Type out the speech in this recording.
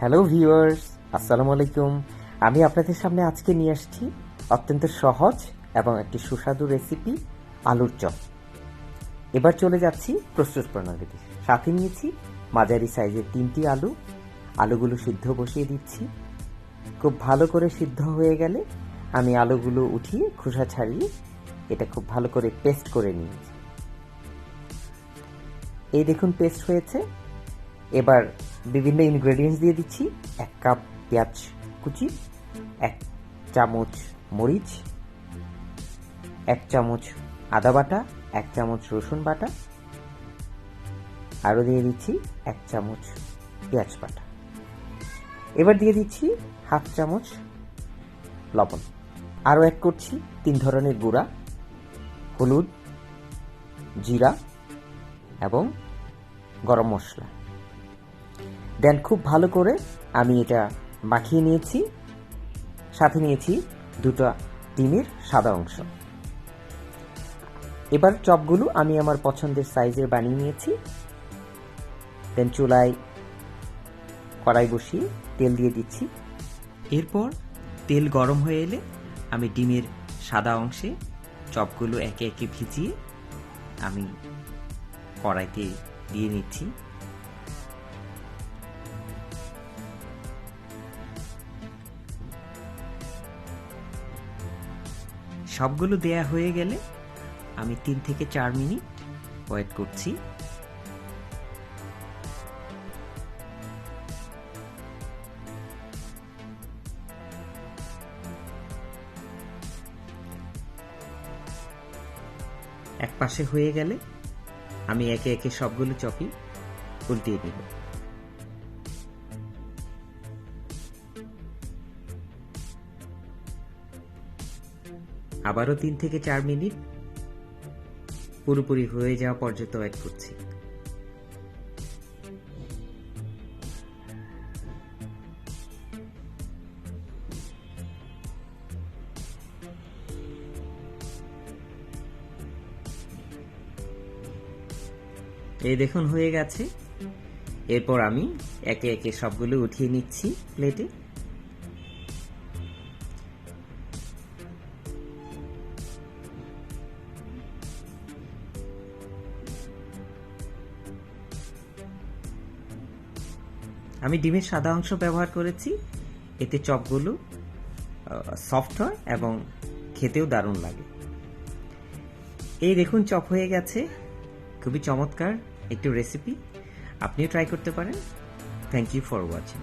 Hello viewers, আসসালামু আলাইকুম। আমি আপনাদের সামনে আজকে নিয়ে আসছি অত্যন্ত সহজ এবং একটি সুস্বাদু রেসিপি, আলুর চপ। এবার চলে যাচ্ছি প্রস্তুত প্রণালীতে। সাথে নিয়েছি মাঝারি সাইজের 3টি আলু। আলুগুলো সিদ্ধ বসিয়ে দিচ্ছি। খুব ভালো করে সিদ্ধ হয়ে গেলে আমি আলুগুলো উঠিয়ে খোসা ছাড়িয়ে এটা খুব ভালো করে পেস্ট করে নিয়েছি। এই দেখুন পেস্ট হয়েছে। এবার বিভিন্ন ইনগ্রেডিয়েন্টস দিয়ে দিচ্ছি। 1 কাপ পেঁয়াজ কুচি, 1 চামচ মরিচ, 1 চামচ আদা বাটা, 1 চামচ রসুন বাটা, আরও দিয়ে দিচ্ছি 1 চামচ পেঁয়াজ বাটা। এবার দিয়ে দিচ্ছি 1/2 চামচ লবণ। আরও অ্যাড করছি 3 ধরনের গুঁড়া, হলুদ, জিরা এবং গরম মশলা। দেন খুব ভালো করে আমি এটা মাখিয়ে নিয়েছি। সাথে নিয়েছি 2টা ডিমের সাদা অংশ। এবার চপগুলো আমি আমার পছন্দের সাইজের বানিয়ে নিয়েছি। দেন চুলায় কড়াই বসিয়ে তেল দিয়ে দিচ্ছি। এরপর তেল গরম হয়ে এলে আমি ডিমের সাদা অংশে চপগুলো একে একে ভিজিয়ে আমি কড়াইতে দিয়ে নিচ্ছি। সবগুলো দেয়া হয়ে গেলে আমি 3 থেকে 4 মিনিট ওয়েট করছি। এক পাশে হয়ে গেলে আমি একে একে সবগুলো চপই উল্টিয়ে দিব। আবারও 3 থেকে 4 মিনিট পুরোপুরি হয়ে যাওয়া পর্যন্ত ওয়েট করছি। এই দেখুন হয়ে গেছে। এরপর আমি একে একে সবগুলো উঠিয়ে নিচ্ছি প্লেটে। আমি ডিমের সাদা অংশ ব্যবহার করেছি, এতে চপগুলো সফট হয় এবং খেতেও দারুণ লাগে। এই দেখুন চপ হয়ে গেছে। খুবই চমৎকার একটি রেসিপি, আপনিও ট্রাই করতে পারেন। Thank you for watching.